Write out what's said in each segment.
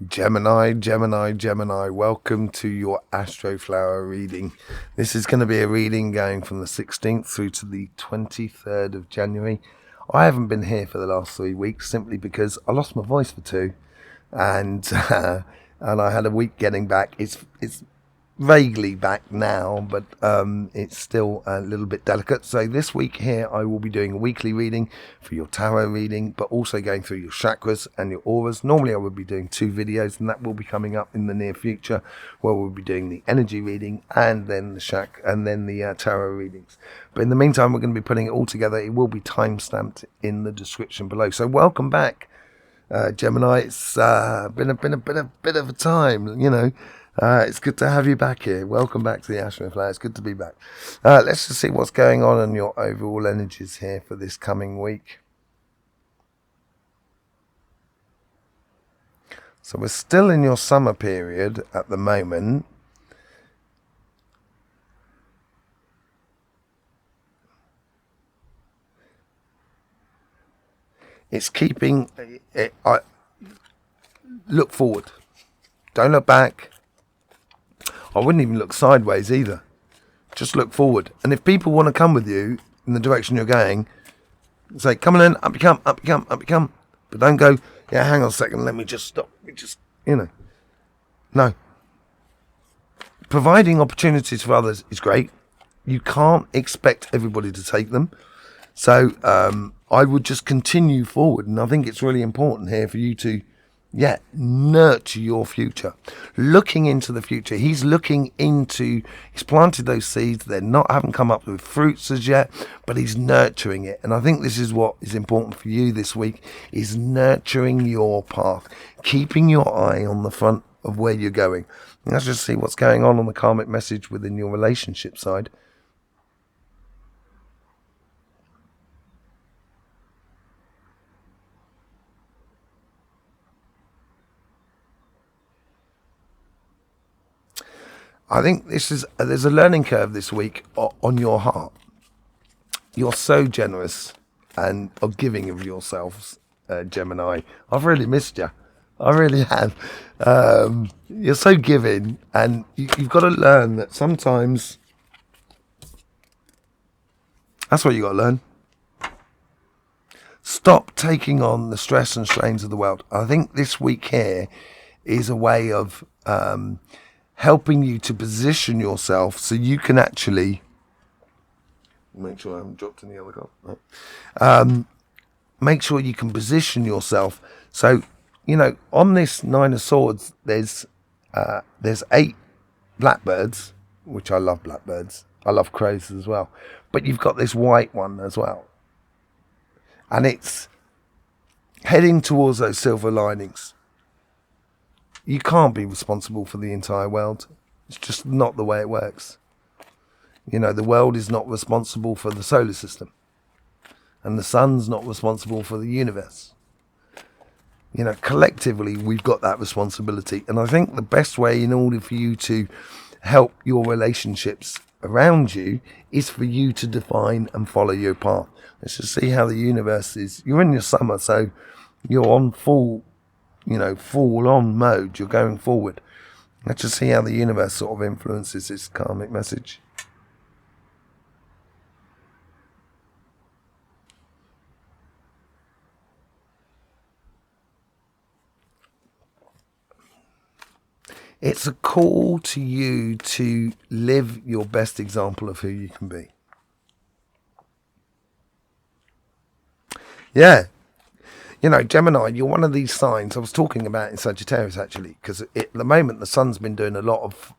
Gemini, welcome to your Astroflower reading. This is going to be a reading going from the 16th through to the 23rd of January. I haven't been here for the last 3 weeks simply because I lost my voice for 2 and and I had a week getting back. It's vaguely back now, but it's still a little bit delicate. So this week here I will be doing a weekly reading for your tarot reading, but also going through your chakras and your auras. Normally I would be doing 2 videos, and that will be coming up in the near future, where we'll be doing the energy reading and then the tarot readings. But in the meantime, we're going to be putting it all together. It will be time stamped in the description below. So welcome back, Gemini. It's been a bit of a time, you know. It's good to have you back here. Welcome back to the Astroflower. It's good to be back. Let's just see what's going on in your overall energies here for this coming week. So we're still in your summer period at the moment. It's keeping it. Look forward. Don't look back. I wouldn't even look sideways either. Just look forward. And if people want to come with you in the direction you're going, say, come on in, up you come, up you come, up you come. But don't go, yeah, hang on a second, let me just stop. No. Providing opportunities for others is great. You can't expect everybody to take them. So I would just continue forward. And I think it's really important here for you to nurture your future. Looking into the future. He's planted those seeds. They haven't come up with fruits as yet, but he's nurturing it. And I think this is what is important for you this week, is nurturing your path, keeping your eye on the front of where you're going. And let's just see what's going on the karmic message within your relationship side. I think there's a learning curve this week on your heart. You're so generous and are giving of yourselves, Gemini. I've really missed you. I really have. You're so giving, and you've got to learn that sometimes that's what you got to learn. Stop taking on the stress and strains of the world. I think this week here is a way of helping you to position yourself so you can actually make sure I haven't dropped any other cards. Make sure you can position yourself. So, on this 9 of Swords, there's 8 blackbirds, which I love blackbirds. I love crows as well. But you've got this white one as well. And it's heading towards those silver linings. You can't be responsible for the entire world. It's just not the way it works. The world is not responsible for the solar system. And the sun's not responsible for the universe. Collectively, we've got that responsibility. And I think the best way in order for you to help your relationships around you is for you to define and follow your path. Let's just see how the universe is. You're in your summer, so you're on full on mode. You're going forward. Let's just see how the universe sort of influences this karmic message. It's a call to you to live your best example of who you can be. Yeah. Gemini, you're one of these signs I was talking about in Sagittarius, actually, because at the moment the sun's been doing a lot of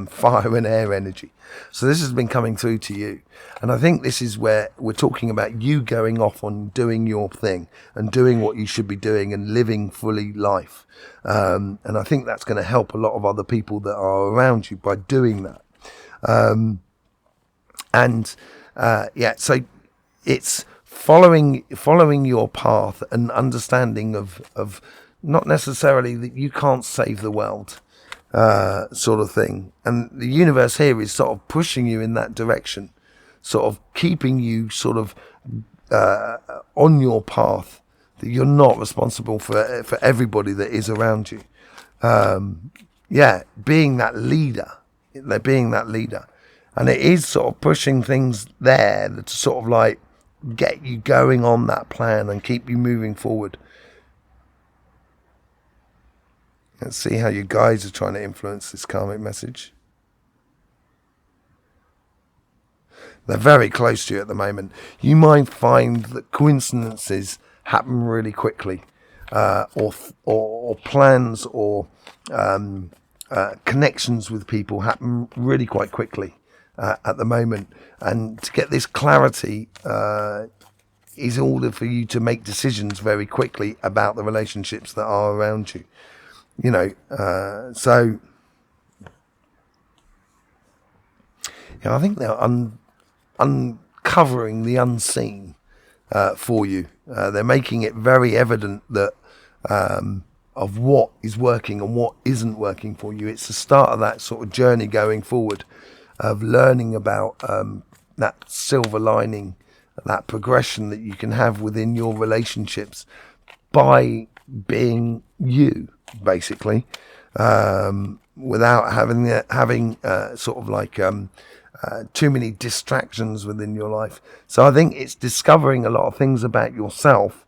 fire and air energy. So this has been coming through to you. And I think this is where we're talking about you going off on doing your thing and doing what you should be doing and living fully life. And I think that's going to help a lot of other people that are around you by doing that. So it's following your path and understanding of not necessarily that you can't save the world, sort of thing. And the universe here is sort of pushing you in that direction, sort of keeping you sort of on your path that you're not responsible for everybody that is around you. Being that leader. They're being that leader. And it is sort of pushing things there to sort of like get you going on that plan and keep you moving forward. Let's see how your guides are trying to influence this karmic message. They're very close to you at the moment. You might find that coincidences happen really quickly, or plans or connections with people happen really quite quickly at the moment. And to get this clarity is in order for you to make decisions very quickly about the relationships that are around you. So I think they're uncovering the unseen for you. They're making it very evident that of what is working and what isn't working for you. It's the start of that sort of journey going forward, of learning about that silver lining, that progression that you can have within your relationships by being you, basically, without having sort of like too many distractions within your life. So I think it's discovering a lot of things about yourself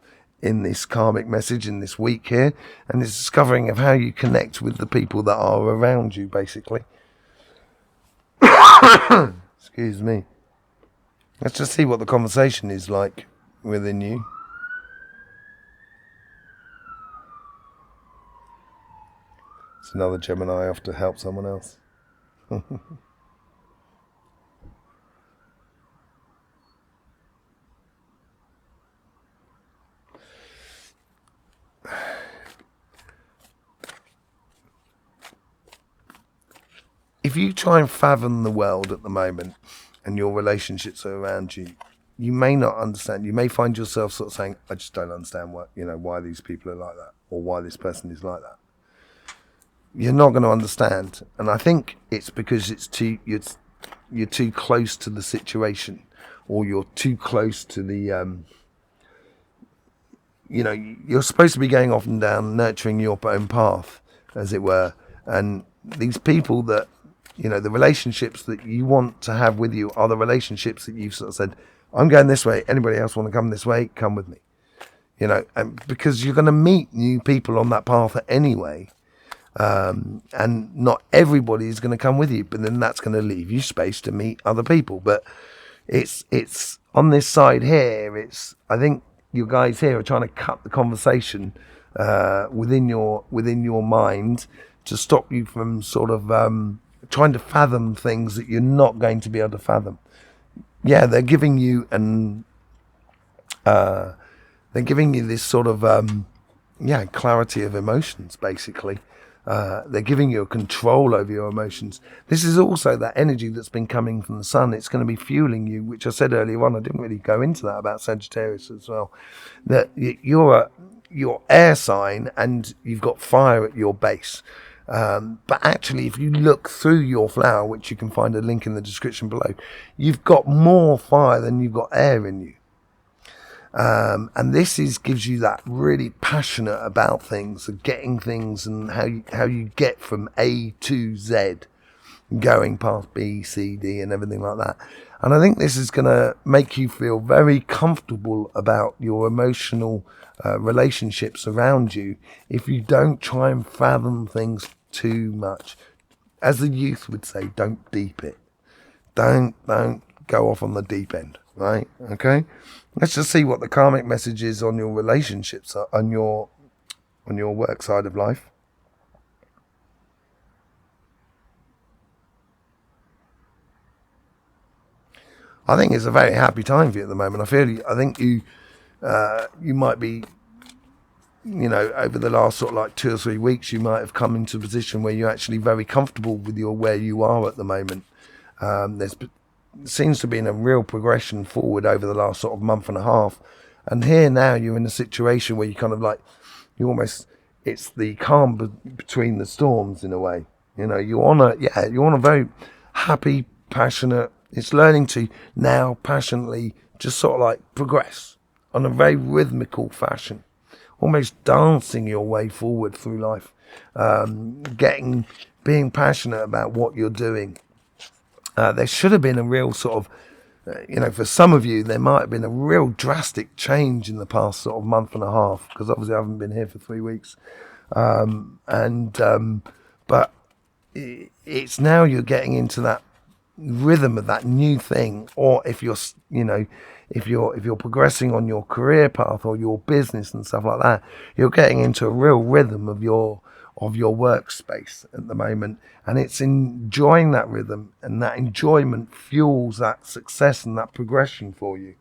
in this karmic message in this week here, and it's discovering of how you connect with the people that are around you, basically. Excuse me. Let's just see what the conversation is like within you. It's another Gemini off to help someone else. If you try and fathom the world at the moment and your relationships are around you, you may not understand. You may find yourself sort of saying, I just don't understand why these people are like that, or why this person is like that. You're not going to understand. And I think it's because you're too close to the situation, or you're too close to the, you're supposed to be going off and down, nurturing your own path, as it were. And these people that, the relationships that you want to have with you are the relationships that you've sort of said, I'm going this way. Anybody else want to come this way? Come with me. And because you're going to meet new people on that path anyway. And not everybody is going to come with you, but then that's going to leave you space to meet other people. But it's on this side here. I think you guys here are trying to cut the conversation within your mind to stop you from sort of trying to fathom things that you're not going to be able to fathom. Yeah, they're giving you this sort of clarity of emotions, basically. They're giving you a control over your emotions. This is also that energy that's been coming from the sun. It's going to be fueling you, which I said earlier on. I didn't really go into that about Sagittarius as well. That you're air sign and you've got fire at your base. But actually, if you look through your flower, which you can find a link in the description below, you've got more fire than you've got air in you. And this gives you that really passionate about things, of getting things, and how you get from A to Z, going past B, C, D, and everything like that. And I think this is going to make you feel very comfortable about your emotional relationships around you if you don't try and fathom things too much. As the youth would say, don't deep it. Don't go off on the deep end, right? Okay? Let's just see what the karmic message is on your relationships, on your work side of life. I think it's a very happy time for you at the moment. I think you might be, over the last sort of like 2 or 3 weeks, you might have come into a position where you're actually very comfortable with where you are at the moment. Seems to be in a real progression forward over the last sort of month and a half, and here now you're in a situation where you kind of like it's the calm between the storms in a way. You're on a very happy, passionate. It's learning to now passionately just sort of like progress on a very rhythmical fashion. almost dancing your way forward through life, being passionate about what you're doing. There should have been a real sort of, for some of you, there might have been a real drastic change in the past sort of month and a half, because obviously I haven't been here for 3 weeks. But it's now you're getting into that rhythm of that new thing. Or if you're progressing on your career path or your business and stuff like that, you're getting into a real rhythm of your workspace at the moment, and it's enjoying that rhythm, and that enjoyment fuels that success and that progression for you.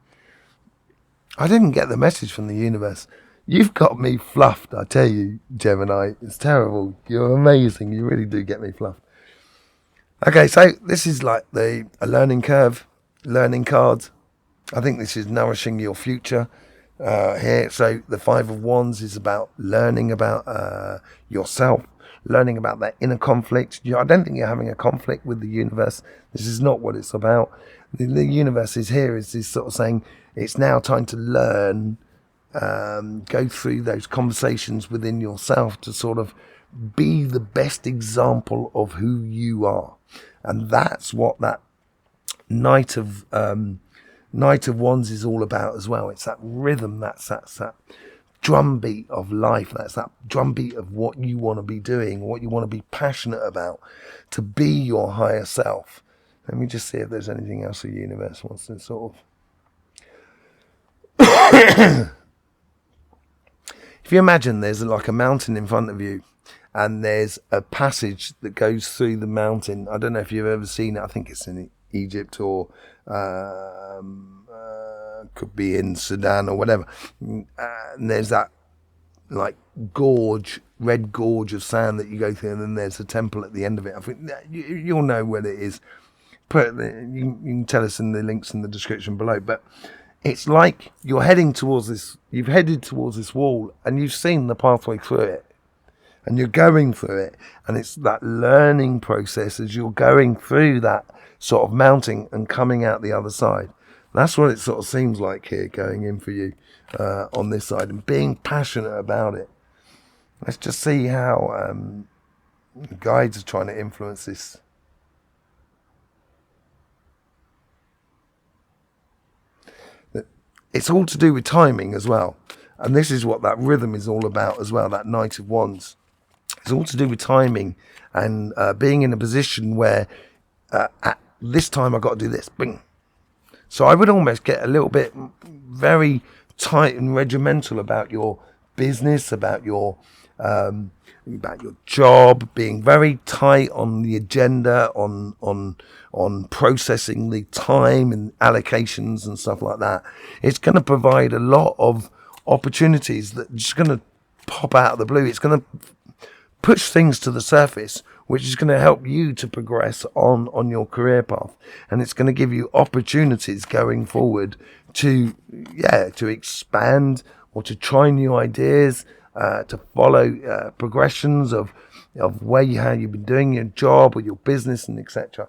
I didn't get the message from the universe. You've got me fluffed, I tell you, Gemini. It's terrible. You're amazing. You really do get me fluffed. Okay, so this is like a learning curve, learning cards. I think this is nourishing your future here. So the Five of Wands is about learning about yourself, learning about that inner conflict. I don't think you're having a conflict with the universe. This is not what it's about. The universe is here, is sort of saying it's now time to learn, go through those conversations within yourself to sort of be the best example of who you are. And that's what that Knight of Wands is all about as well. It's that rhythm, that's that drumbeat of life, that's that drumbeat of what you want to be doing, what you want to be passionate about, to be your higher self. Let me just see if there's anything else the universe wants to sort of... If you imagine there's like a mountain in front of you, and there's a passage that goes through the mountain. I don't know if you've ever seen it. I think it's in Egypt, or could be in Sudan or whatever. And there's that like red gorge of sand that you go through, and then there's a temple at the end of it. I think you'll know where it is. You can tell us in the links in the description below. But it's like you're heading towards this. You've headed towards this wall, and you've seen the pathway through it. And you're going through it, and it's that learning process as you're going through that sort of mountain and coming out the other side. That's what it sort of seems like here, going in for you on this side, and being passionate about it. Let's just see how guides are trying to influence this. It's all to do with timing as well. And this is what that rhythm is all about as well, that Knight of Wands. It's all to do with timing and being in a position where at this time I've got to do this. Bing. So I would almost get a little bit very tight and regimental about your business, about your job, being very tight on the agenda, on processing the time and allocations and stuff like that. It's going to provide a lot of opportunities that are just going to pop out of the blue. It's going to push things to the surface, which is going to help you to progress on your career path, and it's going to give you opportunities going forward to expand or to try new ideas, to follow progressions of how you've been doing your job or your business and etc.,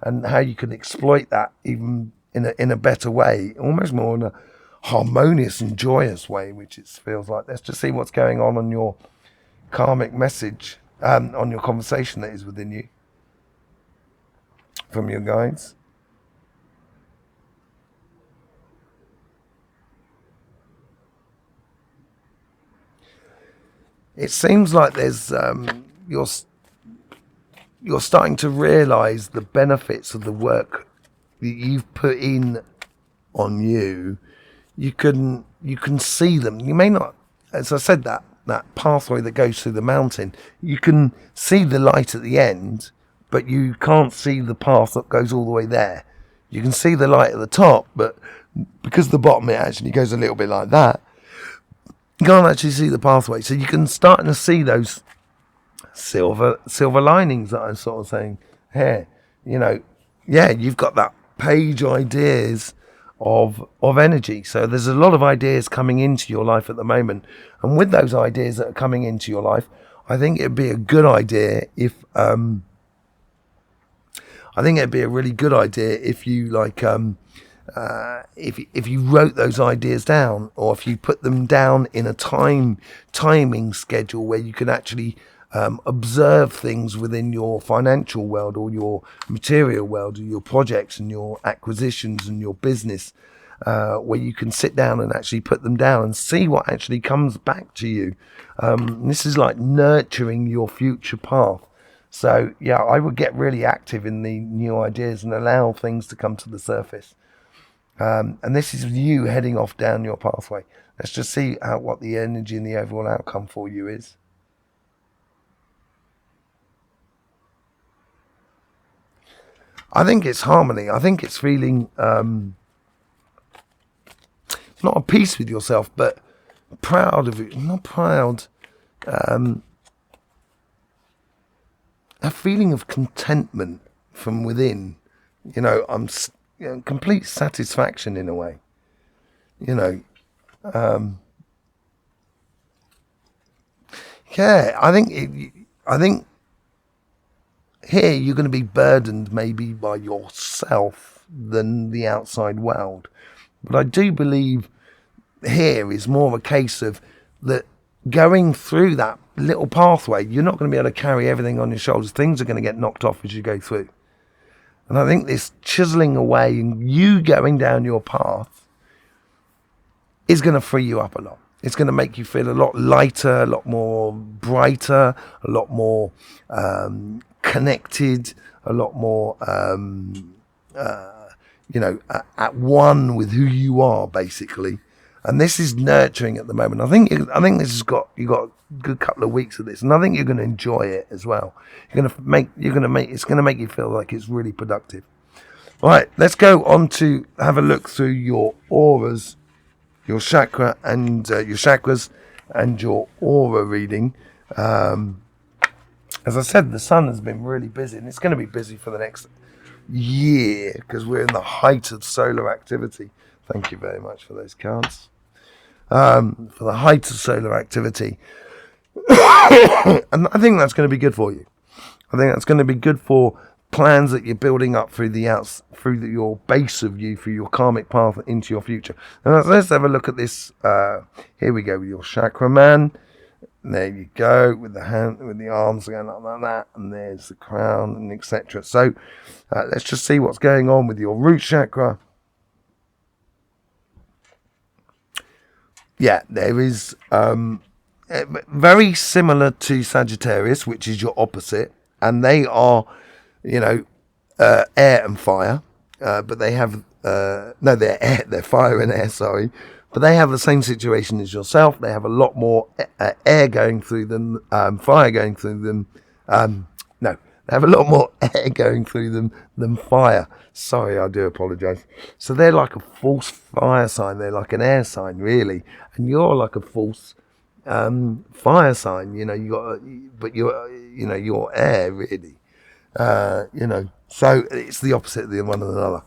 and how you can exploit that even in a better way, almost more in a harmonious and joyous way, which it feels like. Let's just see what's going on your karmic message, on your conversation that is within you from your guides. It seems like there's you're starting to realize the benefits of the work that you've put in on you. You can see them. You may not, as I said, that pathway that goes through the mountain, you can see the light at the end, but you can't see the path that goes all the way there. You can see the light at the top, but because the bottom it actually goes a little bit like that, you can't actually see the pathway. So you can start to see those silver linings that I'm sort of saying here. You've got that page ideas of energy. So there's a lot of ideas coming into your life at the moment, and with those ideas that are coming into your life, I think it'd be a good idea if you if you wrote those ideas down, or if you put them down in a timing schedule where you can actually observe things within your financial world or your material world or your projects and your acquisitions and your business, where you can sit down and actually put them down and see what actually comes back to you. This is like nurturing your future path. So yeah, I would get really active in the new ideas and allow things to come to the surface. And this is you heading off down your pathway. Let's just see what the energy and the overall outcome for you is. I think it's harmony. I think it's feeling not at peace with yourself, but proud of it. Not proud. A feeling of contentment from within. You know, complete satisfaction in a way. You know. Yeah, I think here you're going to be burdened maybe by yourself than the outside world. But I do believe here is more of a case of that going through that little pathway, you're not going to be able to carry everything on your shoulders. Things are going to get knocked off as you go through. And I think this chiseling away and you going down your path is going to free you up a lot. It's going to make you feel a lot lighter, a lot more brighter, a lot more connected, a lot more, at one with who you are, basically. And this is nurturing at the moment. I think this has got you got a good couple of weeks of this, and I think you're going to enjoy it as well. It's going to make you feel like it's really productive. All right, let's go on to have a look through your auras, your chakra and your chakras, and your aura reading. As I said, the sun has been really busy, and it's going to be busy for the next year because we're in the height of solar activity. Thank you very much for those cards. For the height of solar activity. And I think that's going to be good for you. I think that's going to be good for plans that you're building up through your base of you, through your karmic path into your future. And let's have a look at this. Here we go with your chakra man. And there you go, with the hand, with the arms going up like that, and there's the crown, and etc. So let's just see what's going on with your root chakra. Yeah, there is very similar to Sagittarius, which is your opposite, and they are, air and fire, but they have they're fire and air, sorry. But they have the same situation as yourself. They have a lot more air going through them, fire going through them. They have a lot more air going through them than fire. Sorry, I do apologise. So they're like a false fire sign. They're like an air sign, really. And you're like a false fire sign. You're air, really. So it's the opposite of the one another.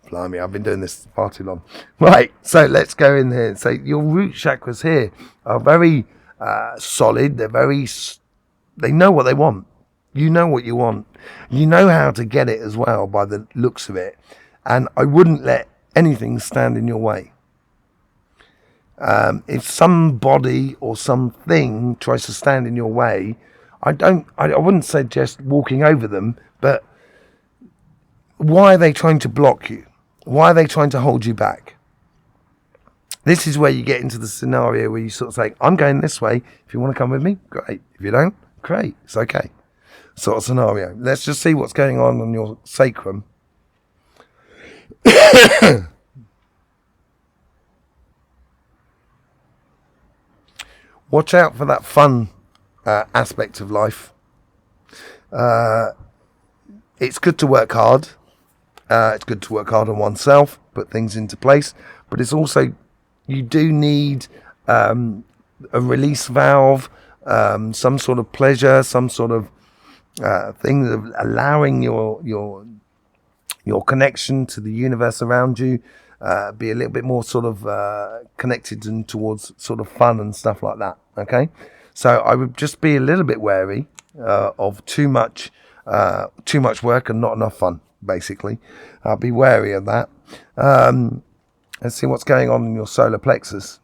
Blimey, I've been doing this far too long. Right, so let's go in here and say your root chakras here are very solid. They know what they want. You know what you want. You know how to get it as well by the looks of it. And I wouldn't let anything stand in your way. If somebody or something tries to stand in your way, I wouldn't suggest walking over them, but why are they trying to block you? Why are they trying to hold you back? This is where you get into the scenario where you sort of say, I'm going this way. If you want to come with me, great. If you don't, great. It's okay. Sort of scenario. Let's just see what's going on your sacrum. Watch out for that fun aspect of life. It's good to work hard. It's good to work hard on oneself, put things into place. But it's also, you do need a release valve, some sort of pleasure, some sort of thing of allowing your connection to the universe around you be a little bit more sort of connected and towards sort of fun and stuff like that. Okay, so I would just be a little bit wary of too much work and not enough fun. basically. Be wary of that. Let's see what's going on in your solar plexus.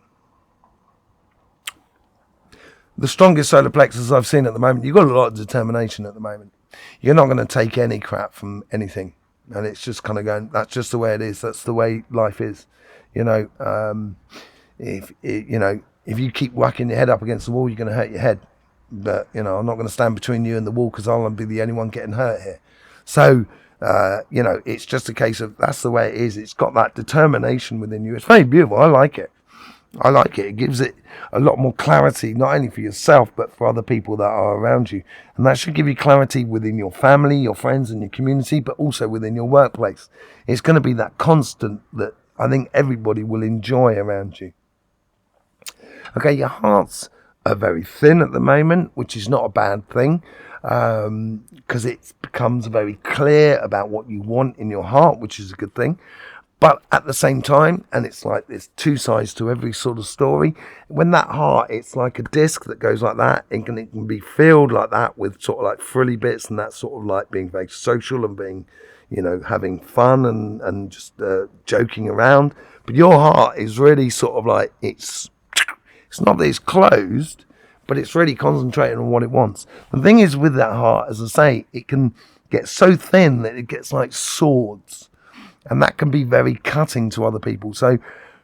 The strongest solar plexus I've seen at the moment, you've got a lot of determination at the moment. You're not going to take any crap from anything. And it's just kind of going, that's just the way it is. That's the way life is. You know, if you keep whacking your head up against the wall, you're going to hurt your head. But, you know, I'm not going to stand between you and the wall because I'll be the only one getting hurt here. So, you know, it's just a case of that's the way it is. It's got that determination within you. It's very beautiful. I like it. I like it. It gives it a lot more clarity, not only for yourself, but for other people that are around you. And that should give you clarity within your family, your friends and your community, but also within your workplace. It's going to be that constant that I think everybody will enjoy around you. Okay, your hearts are very thin at the moment, which is not a bad thing, because it becomes very clear about what you want in your heart, which is a good thing. But at the same time, and it's like there's two sides to every sort of story, when that heart, it's like a disc that goes like that, it can be filled like that with sort of like frilly bits, and that's sort of like being very social and being, you know, having fun and just joking around. But your heart is really sort of like, it's not that it's closed, but it's really concentrating on what it wants. The thing is with that heart, as I say, it can get so thin that it gets like swords. And that can be very cutting to other people. So,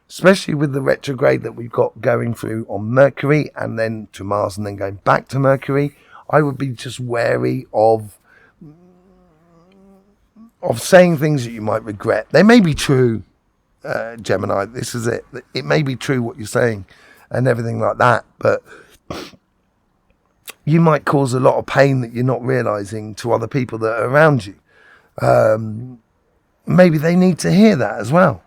especially with the retrograde that we've got going through on Mercury and then to Mars and then going back to Mercury, I would be just wary of saying things that you might regret. They may be true, Gemini. This is it. It may be true what you're saying and everything like that. But you might cause a lot of pain that you're not realizing to other people that are around you. Maybe they need to hear that as well.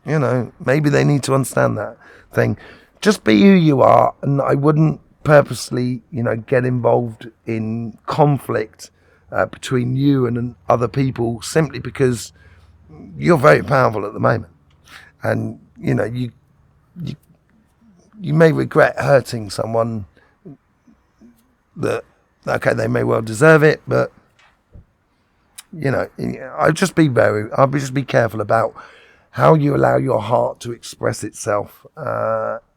You know, maybe they need to understand that thing. Just be who you are, and I wouldn't purposely, you know, get involved in conflict between you and other people simply because you're very powerful at the moment. And, you know, you may regret hurting someone that, okay, they may well deserve it, but you know, I'll just be careful about how you allow your heart to express itself.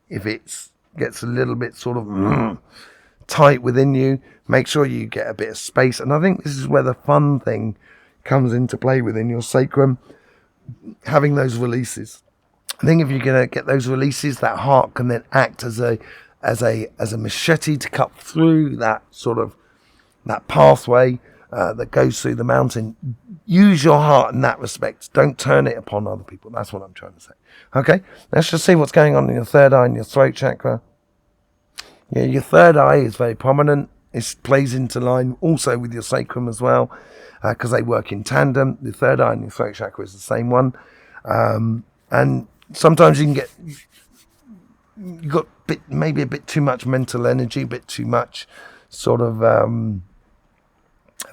If it gets a little bit sort of tight within you, make sure you get a bit of space. And I think this is where the fun thing comes into play within your sacrum, having those releases. I think if you're going to get those releases, that heart can then act as a machete to cut through that sort of that pathway that goes through the mountain. Use your heart in that respect. Don't turn it upon other people. That's what I'm trying to say. Okay, let's just see what's going on in your third eye and your throat chakra. Yeah, your third eye is very prominent. It plays into line also with your sacrum as well, because they work in tandem. The third eye and your throat chakra is the same one. And sometimes you got maybe a bit too much mental energy, a bit too much sort of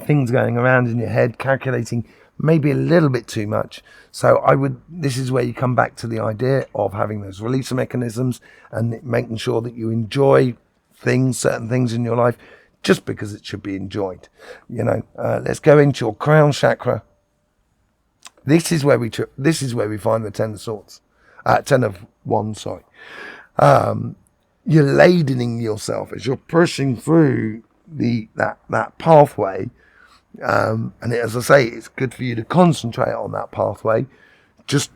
things going around in your head, calculating maybe a little bit too much. So this is where you come back to the idea of having those release mechanisms and making sure that you enjoy certain things in your life just because it should be enjoyed. You know, let's go into your crown chakra. This is where we find the 10 of swords, 10 of wands, sorry. You're ladening yourself as you're pushing through that pathway. And as I say, it's good for you to concentrate on that pathway. Just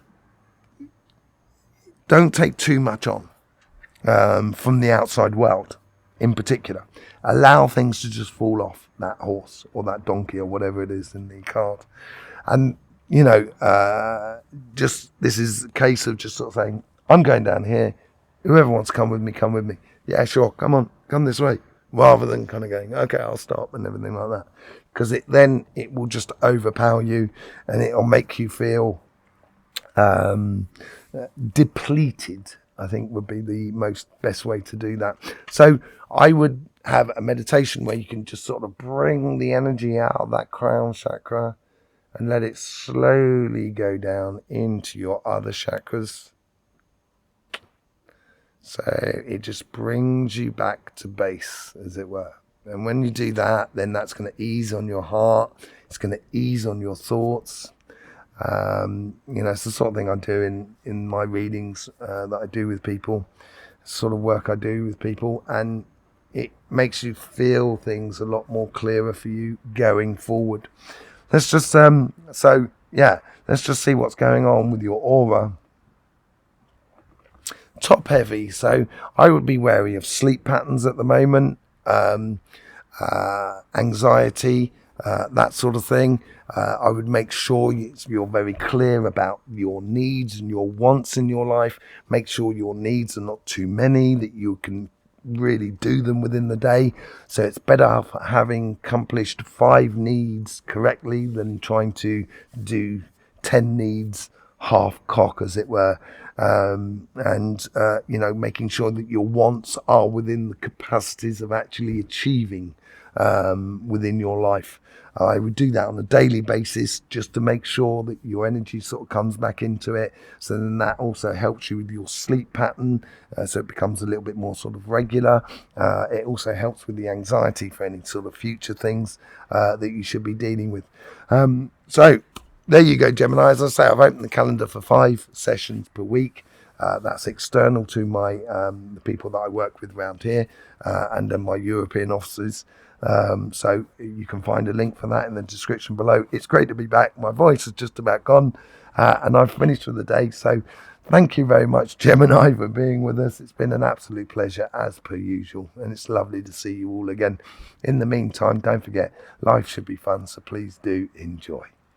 don't take too much on from the outside world in particular. Allow things to just fall off that horse or that donkey or whatever it is in the card. And, you know, this is a case of just sort of saying, I'm going down here. Whoever wants to come with me, come with me. Yeah, sure, come on, come this way. Rather than kind of going, okay, I'll stop and everything like that. Because it will just overpower you and it'll make you feel depleted, I think would be the best way to do that. So I would have a meditation where you can just sort of bring the energy out of that crown chakra and let it slowly go down into your other chakras. So it just brings you back to base, as it were. And when you do that, then that's going to ease on your heart. It's going to ease on your thoughts. It's the sort of thing I do in my readings that I do with people, sort of work I do with people, and it makes you feel things a lot more clearer for you going forward. Let's just let's just see what's going on with your aura. Top heavy, so I would be wary of sleep patterns at the moment, anxiety, that sort of thing. I would make sure you're very clear about your needs and your wants in your life. Make sure your needs are not too many, that you can really do them within the day. So it's better having accomplished 5 needs correctly than trying to do 10 needs half cock, as it were. Making sure that your wants are within the capacities of actually achieving within your life. I would do that on a daily basis just to make sure that your energy sort of comes back into it. So then that also helps you with your sleep pattern, so it becomes a little bit more sort of regular. It also helps with the anxiety for any sort of future things that you should be dealing with. So there you go, Gemini. As I say, I've opened the calendar for 5 sessions per week. That's external to my the people that I work with around here and then my European offices. So you can find a link for that in the description below. It's great to be back. My voice is just about gone and I've finished for the day. So thank you very much, Gemini, for being with us. It's been an absolute pleasure as per usual, and it's lovely to see you all again. In the meantime, don't forget, life should be fun, so please do enjoy.